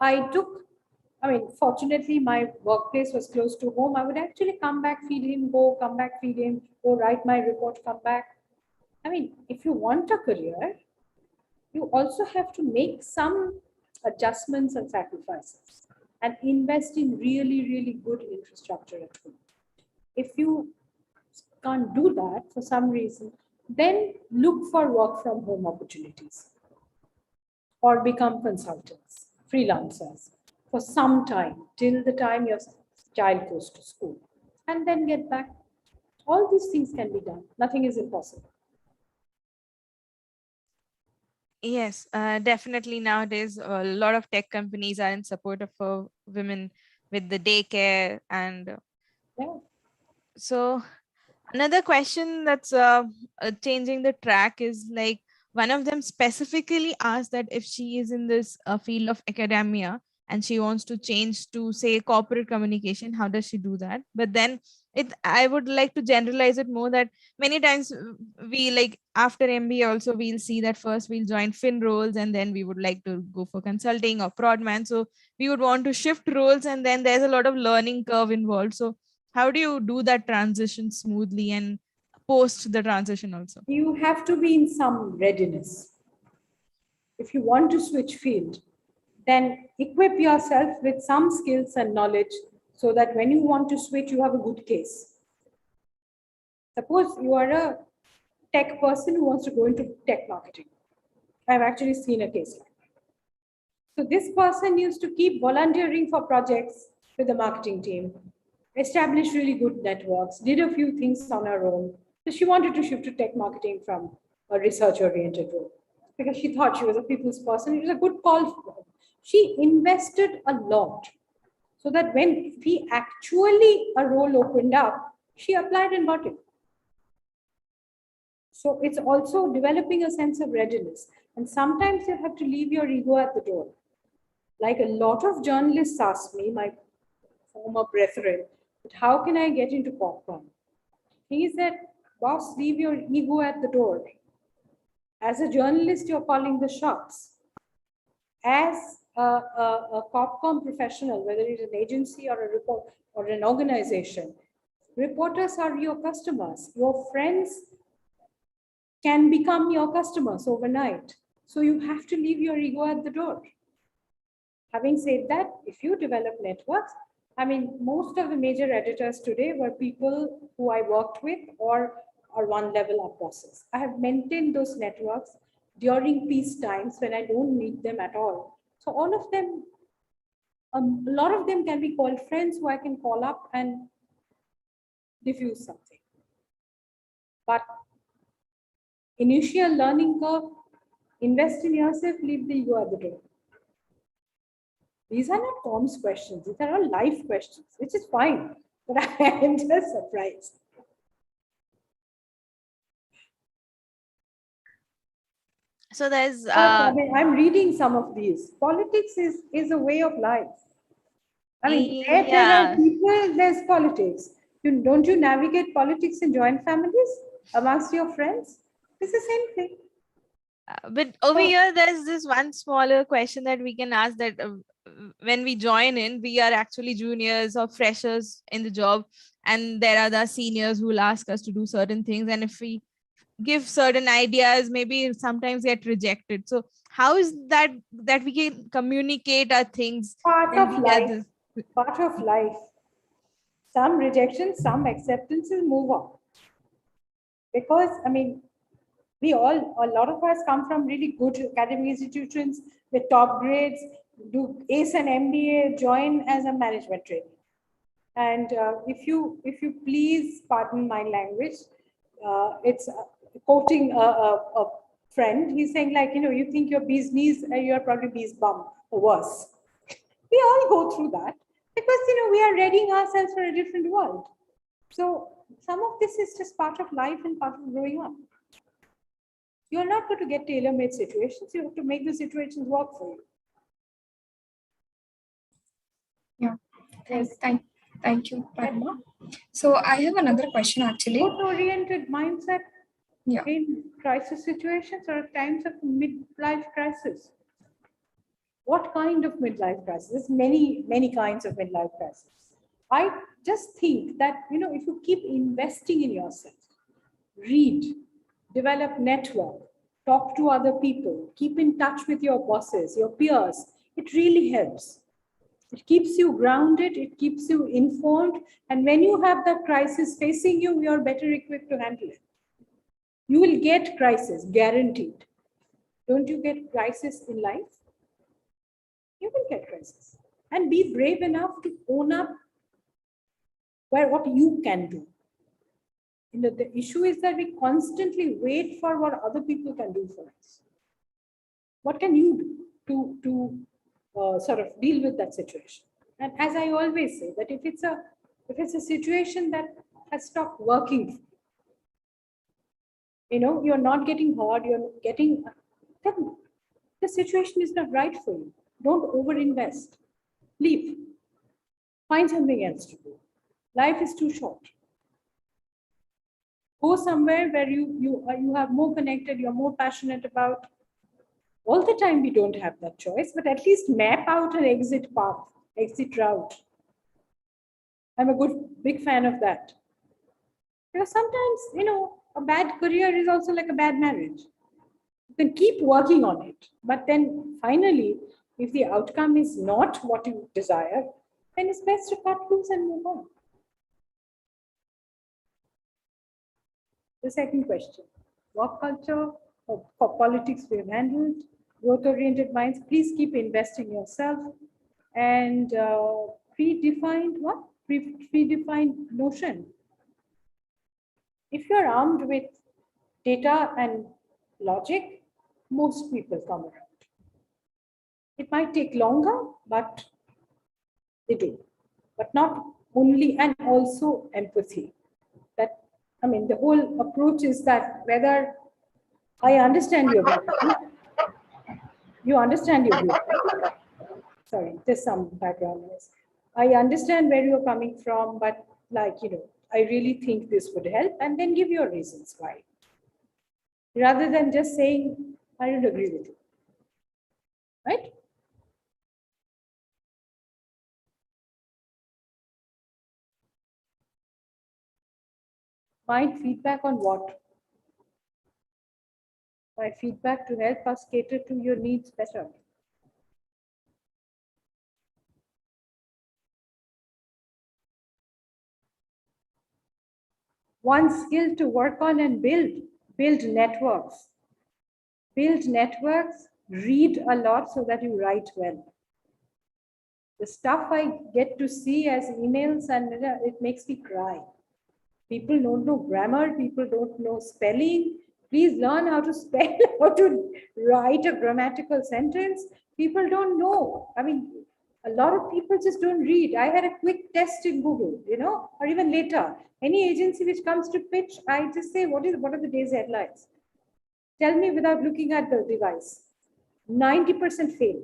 fortunately, my workplace was close to home. I would actually come back, feed him, come back, feed him, go write my report, come back. If you want a career, you also have to make some adjustments and sacrifices and invest in really, really good infrastructure at home. If you can't do that for some reason, then look for work from home opportunities or become consultants, freelancers for some time till the time your child goes to school and then get back. All these things can be done. Nothing is impossible. Yes, definitely nowadays a lot of tech companies are in support of women with the daycare and Yeah. so another question that's changing the track is like one of them specifically asked that if she is in this field of academia and she wants to change to say corporate communication, how does she do that? But then I would like to generalize it more that many times we like after MBA also we'll see that first we'll join fin roles and then we would like to go for consulting or prodman. So we would want to shift roles and then there's a lot of learning curve involved. So how do you do that transition smoothly and post the transition also? You have to be in some readiness. If you want to switch field, then equip yourself with some skills and knowledge so that when you want to switch, you have a good case. Suppose you are a tech person who wants to go into tech marketing. I've actually seen a case like that. So this person used to keep volunteering for projects with the marketing team, established really good networks, did a few things on her own. So she wanted to shift to tech marketing from a research-oriented role because she thought she was a people's person. It was a good call for her. She invested a lot so that when actually a role opened up, she applied and got it. So it's also developing a sense of readiness. And sometimes you have to leave your ego at the door. Like a lot of journalists ask me, my former brethren, but how can I get into popcorn? He said, boss, leave your ego at the door. As a journalist, you're calling the shots. As a popcorn professional, whether it's an agency or a report or an organization, reporters are your customers. Your friends can become your customers overnight. So you have to leave your ego at the door. Having said that, if you develop networks, I mean, most of the major editors today were people who I worked with or are one level up bosses. I have maintained those networks during peace times when I don't need them at all. So all of them, a lot of them can be called friends who I can call up and diffuse something. But initial learning curve, invest in yourself, leave the ego at the door. These are not comms questions. These are all life questions, which is fine. But I am just surprised. So there's I mean, I'm reading some of these. Politics is a way of life. I mean, where there are people, there's politics. Don't you navigate politics in joint families amongst your friends? It's the same thing. But over here, there's this one smaller question that we can ask that when we join in, we are actually juniors or freshers in the job, and there are the seniors who will ask us to do certain things. And if we give certain ideas, maybe sometimes get rejected. So how is that we can communicate our things? Part of life. Part of life. Some rejection, some acceptances, move on. Because, I mean, a lot of us come from really good academic institutions with top grades, do ACE and MBA, join as a management trainee. And if you please pardon my language, it's quoting a friend. He's saying like, you think you're bee's knees, you're probably bee's bum or worse. We all go through that because, we are readying ourselves for a different world. So some of this is just part of life and part of growing up. You're not going to get tailor-made situations. You have to make the situations work for you. Yeah, thank you, Paroma. So I have another question actually. Growth-oriented mindset Yeah. in crisis situations or at times of midlife crisis. What kind of midlife crisis? There's many kinds of midlife crisis. I just think that, if you keep investing in yourself, read, develop network, talk to other people, keep in touch with your bosses, your peers, it really helps. It keeps you grounded, it keeps you informed, and when you have that crisis facing you, you're better equipped to handle it. You will get crisis, guaranteed. Don't you get crisis in life? You will get crisis. And be brave enough to own up what you can do. The issue is that we constantly wait for what other people can do for us. What can you do to sort of deal with that situation? And as I always say, that if it's a situation that has stopped working, you're not getting hard, then the situation is not right for you. Don't overinvest. Leave. Find something else to do. Life is too short. Go somewhere where you have more connected, you're more passionate about. All the time we don't have that choice, but at least map out an exit path, exit route. I'm a big fan of that. Because sometimes, a bad career is also like a bad marriage. You can keep working on it, but then finally, if the outcome is not what you desire, then it's best to cut loose and move on. The second question, work culture for politics we have handled, growth-oriented minds, please keep investing yourself, and predefined notion. If you're armed with data and logic, most people come around. It might take longer, but they do. But not only, and also empathy. The whole approach is that whether I understand your view, you understand your view. Sorry, there's some background noise. I understand where you're coming from, but I really think this would help, and then give your reasons why. Rather than just saying, I don't agree with you. Right? My feedback on what? My feedback to help us cater to your needs better. One skill to work on and build networks. Build networks, read a lot so that you write well. The stuff I get to see as emails, and it makes me cry. People don't know grammar, people don't know spelling. Please learn how to spell, how to write a grammatical sentence. People don't know. A lot of people just don't read. I had a quick test in Google, or even later. Any agency which comes to pitch, I just say, what are the day's headlines? Tell me without looking at the device. 90% fail.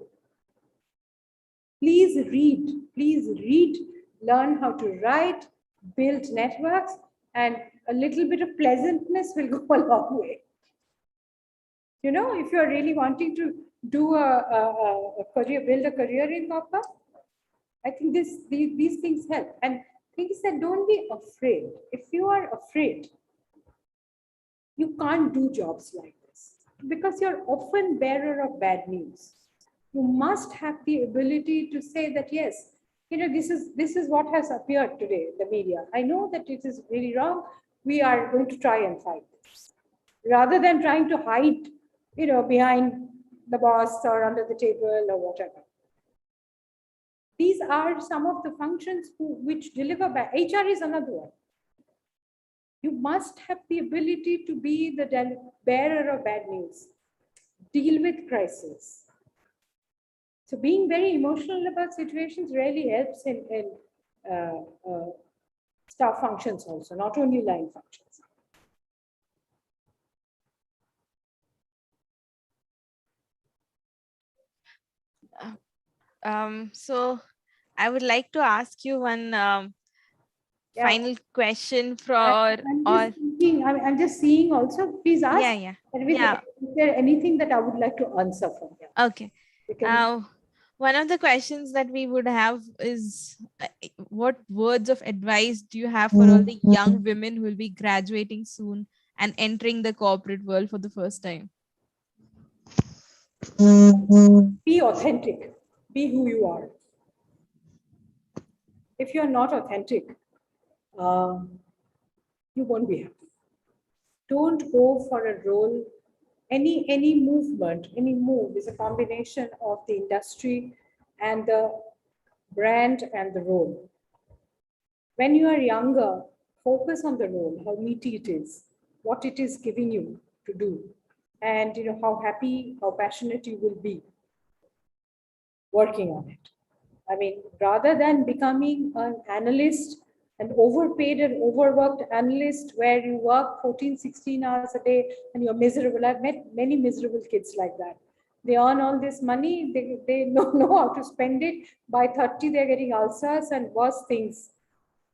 Please read, learn how to write, build networks, and a little bit of pleasantness will go a long way. If you're really wanting to do a career, build a career in corporate, I think these things help. And things that don't be afraid. If you are afraid, you can't do jobs like this because you're often bearer of bad news. You must have the ability to say that, yes, this is what has appeared today in the media. I know that it is really wrong. We are going to try and fight this. Rather than trying to hide, behind the boss or under the table or whatever. These are some of the functions which deliver by HR is another one. You must have the ability to be the bearer of bad news, deal with crisis. So being very emotional about situations really helps in staff functions also, not only line functions. So I would like to ask you one final question I'm just seeing also, please ask. Yeah. Is there anything that I would like to answer from here? Okay. One of the questions that we would have is, what words of advice do you have for all the young women who will be graduating soon and entering the corporate world for the first time? Be authentic. Be who you are. If you're not authentic, you won't be happy. Don't go for a role. Any movement, any move is a combination of the industry and the brand and the role. When you are younger, focus on the role, how meaty it is, what it is giving you to do. and how happy, how passionate you will be working on it. I mean, rather than becoming an analyst, an overpaid and overworked analyst where you work 14, 16 hours a day and you're miserable. I've met many miserable kids like that. They earn all this money, they don't know how to spend it. By 30, they're getting ulcers and worse things.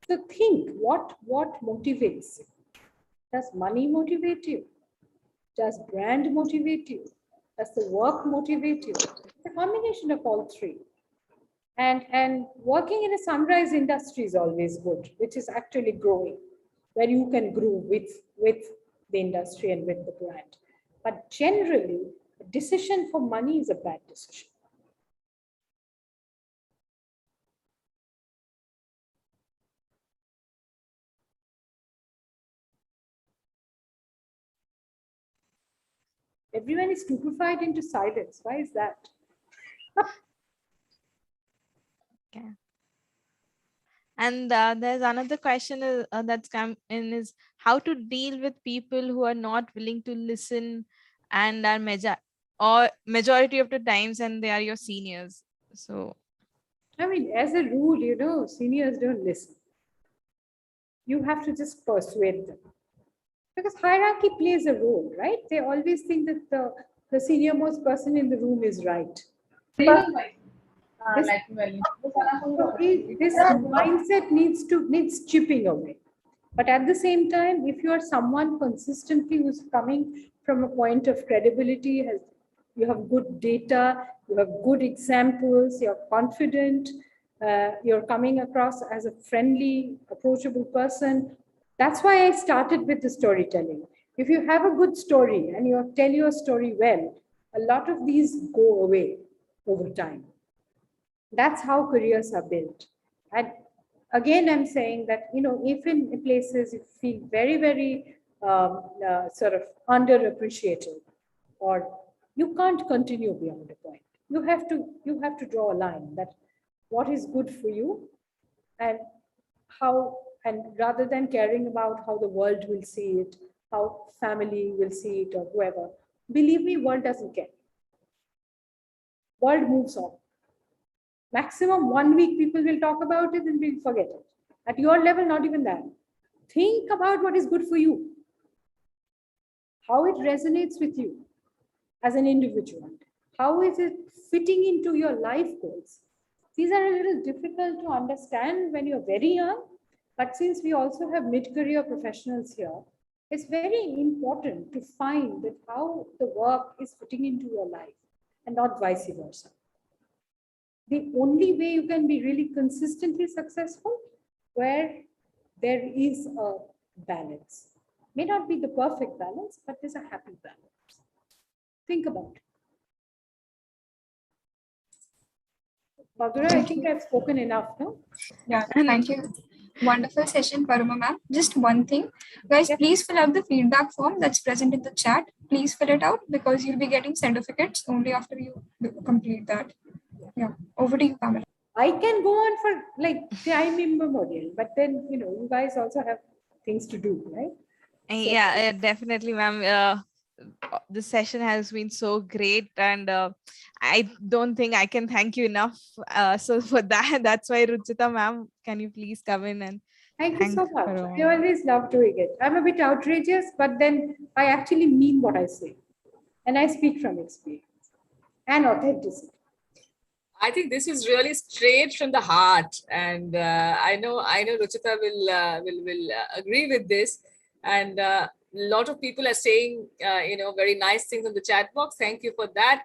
So think, what motivates you? Does money motivate you? Does brand motivate you? Does the work motivate you? It's a combination of all three. And working in a sunrise industry is always good, which is actually growing, where you can grow with the industry and with the brand. But generally, a decision for money is a bad decision. Everyone is stupefied into silence. Why is that? Okay. And there's another question that's come in is how to deal with people who are not willing to listen and are majority of the times and they are your seniors. So I mean, as a rule, seniors don't listen. You have to just persuade them. Because hierarchy plays a role, right? They always think that the senior most person in the room is right. This mindset needs chipping away. But at the same time, if you are someone consistently who's coming from a point of credibility, you have good data, you have good examples, you're confident, you're coming across as a friendly, approachable person. That's why I started with the storytelling. If you have a good story and you tell your story well, a lot of these go away over time. That's how careers are built. And again, I'm saying that, if in places you feel very, very sort of underappreciated, or you can't continue beyond a point, you have to draw a line that what is good for you and how, and rather than caring about how the world will see it, how family will see it or whoever, believe me, world doesn't care. World moves on. Maximum 1 week people will talk about it and we'll forget it. At your level, not even that. Think about what is good for you, how it resonates with you as an individual. How is it fitting into your life goals? These are a little difficult to understand when you're very young, but since we also have mid-career professionals here, it's very important to find that how the work is fitting into your life and not vice versa. The only way you can be really consistently successful where there is a balance. May not be the perfect balance, but there's a happy balance. Think about it. Madhura, I think I've spoken enough, no? Yeah, thank you. Wonderful session, Paroma ma'am. Just one thing, guys, please fill out the feedback form that's present in the chat. Please fill it out because you'll be getting certificates only after you complete that. Yeah, over to you, Pamela. I can go on for like time immemorial, but then, you guys also have things to do, right? Yeah, definitely, ma'am. The session has been so great, and I don't think I can thank you enough. So for that's why, Ruchita ma'am, can you please come in and thank you so much. Paroma. I always love doing it. I'm a bit outrageous, but then I actually mean what I say, and I speak from experience and authenticity. I think this is really straight from the heart, and I know Ruchita will agree with this. And a lot of people are saying very nice things in the chat box. Thank you for that.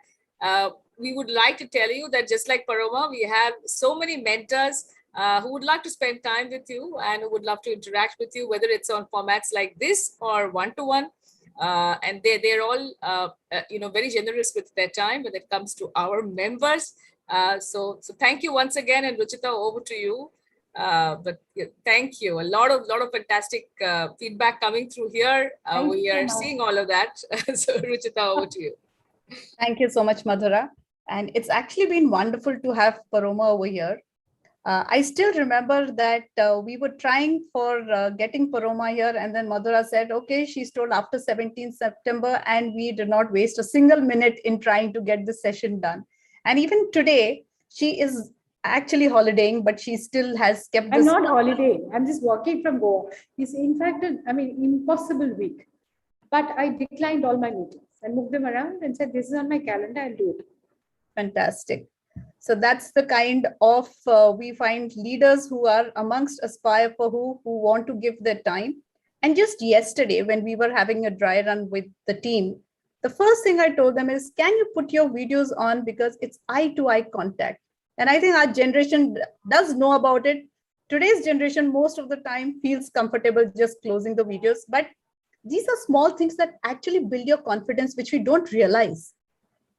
We would like to tell you that just like Paroma, we have so many mentors who would like to spend time with you and who would love to interact with you, whether it's on formats like this or one-to-one. And they're all very generous with their time when it comes to our members. So thank you once again, and Ruchita, over to you. But thank you. A lot of fantastic feedback coming through here. We are seeing all of that. So Ruchita, over to you. Thank you so much, Madhura. And it's actually been wonderful to have Paroma over here. I still remember that we were trying for getting Paroma here, and then Madhura said, okay, she's told after 17th September, and we did not waste a single minute in trying to get this session done. And even today, she is actually holidaying, but she still has kept this. I'm not holidaying. I'm just working from home. It's in fact, impossible week. But I declined all my meetings and moved them around and said, this is on my calendar, I'll do it. Fantastic. So that's the kind of, we find leaders who are amongst Aspire for who want to give their time. And just yesterday, when we were having a dry run with the team, the first thing I told them is, can you put your videos on, because it's eye-to-eye contact. And I think our generation does know about it. Today's generation, most of the time, feels comfortable just closing the videos. But these are small things that actually build your confidence, which we don't realize.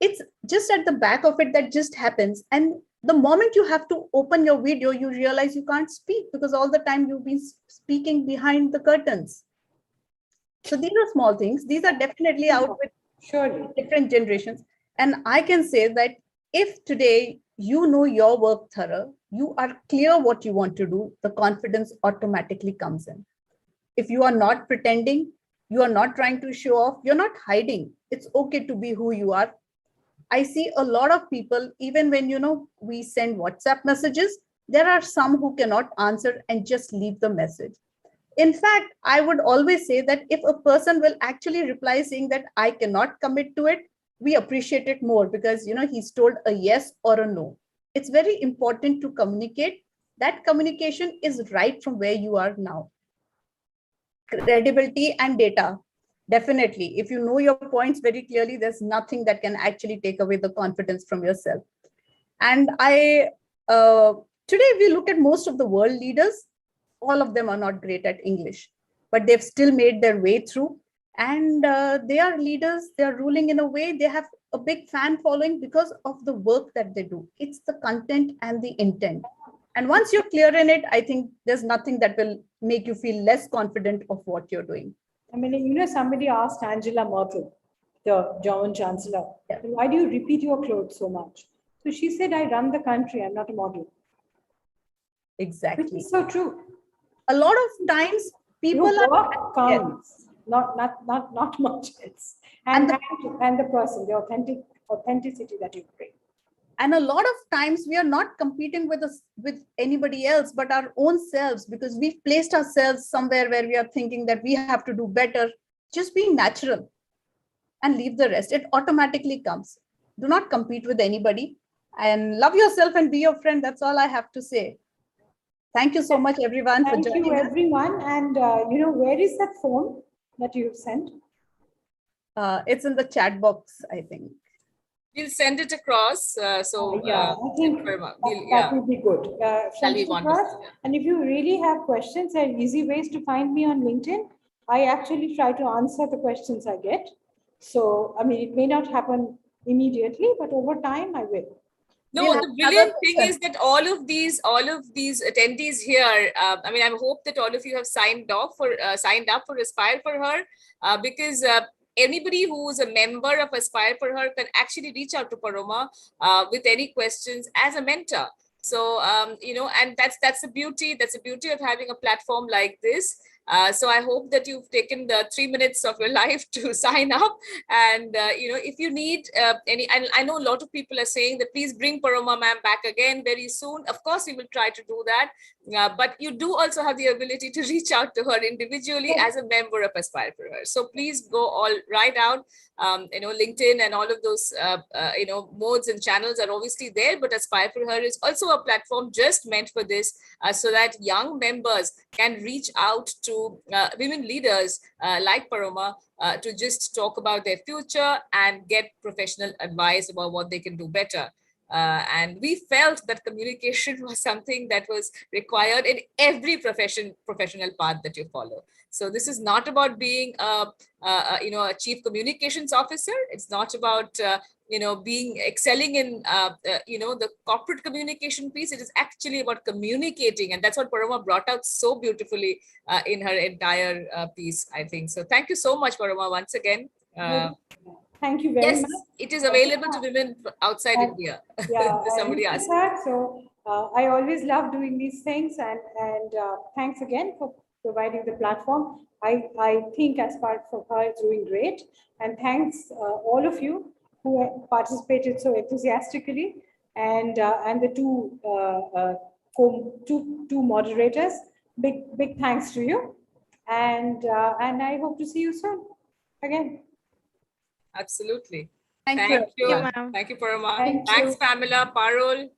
It's just at the back of it that just happens. And the moment you have to open your video, you realize you can't speak because all the time you've been speaking behind the curtains. So these are small things. These are definitely out with different generations. And I can say that if today you know your work thorough, you are clear what you want to do, the confidence automatically comes in. If you are not pretending, you are not trying to show off, you're not hiding. It's okay to be who you are. I see a lot of people, even when, we send WhatsApp messages, there are some who cannot answer and just leave the message. In fact, I would always say that if a person will actually reply saying that I cannot commit to it, we appreciate it more because, he's told a yes or a no. It's very important to communicate. That communication is right from where you are now. Credibility and data. Definitely. If you know your points very clearly, there's nothing that can actually take away the confidence from yourself. And today we look at most of the world leaders, all of them are not great at English, but they've still made their way through. And they are leaders, they are ruling in a way, they have a big fan following because of the work that they do. It's the content and the intent. And once you're clear in it, I think there's nothing that will make you feel less confident of what you're doing. Somebody asked Angela Merkel, the German chancellor, why do you repeat your clothes so much? So she said, I run the country, I'm not a model. Exactly. Which is so true. A lot of times people work counts, not much else. And the person, the authenticity that you bring. And a lot of times we are not competing with anybody else, but our own selves, because we've placed ourselves somewhere where we are thinking that we have to do better. Just being natural and leave the rest. It automatically comes. Do not compete with anybody and love yourself and be your friend. That's all I have to say. Thank you so much, everyone, for joining us. Thank you, everyone. And, where is that phone that you've sent? It's in the chat box, I think. We'll send it across. I think that would be good. And if you really have questions, there are easy ways to find me on LinkedIn. I actually try to answer the questions I get. So, it may not happen immediately, but over time I will. No, the brilliant thing is that all of these attendees here, I hope that all of you have signed up for Aspire for Her, because anybody who is a member of Aspire for Her can actually reach out to Paroma with any questions as a mentor. So, and that's the beauty of having a platform like this. So I hope that you've taken the 3 minutes of your life to sign up. And, if you need any, and I know a lot of people are saying that please bring Paroma ma'am back again very soon. Of course, we will try to do that. But you do also have the ability to reach out to her individually as a member of Aspire for Her. So please go all right out. LinkedIn and all of those, modes and channels are obviously there, but Aspire for Her is also a platform just meant for this, so that young members can reach out to women leaders like Paroma to just talk about their future and get professional advice about what they can do better. And we felt that communication was something that was required in every professional path that you follow. So this is not about being a chief communications officer. It's not about excelling in the corporate communication piece. It is actually about communicating, and that's what Paroma brought out so beautifully in her entire piece, I think. So thank you so much, Paroma, once again. Thank you very much. It is available to women outside India. Yeah, somebody asked. So I always love doing these things, and thanks again for providing the platform. I think as part of her, it's doing great. And thanks all of you who participated so enthusiastically, and the two moderators. Big thanks to you, and I hope to see you soon again. Absolutely. Thank Thank you. you. Thank you, ma'am. Thank you, Paroma. Thank Thanks, you. Pamela, Parul.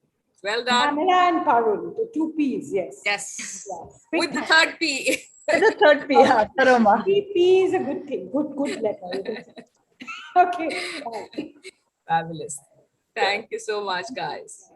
Well done. Pamela and Parul, the two P's, yes. Yes. Yes. Big With the thanks. third P. The third P, Paroma. P is a good thing. Good letter. Okay. Bye. Fabulous. Thank you so much, guys.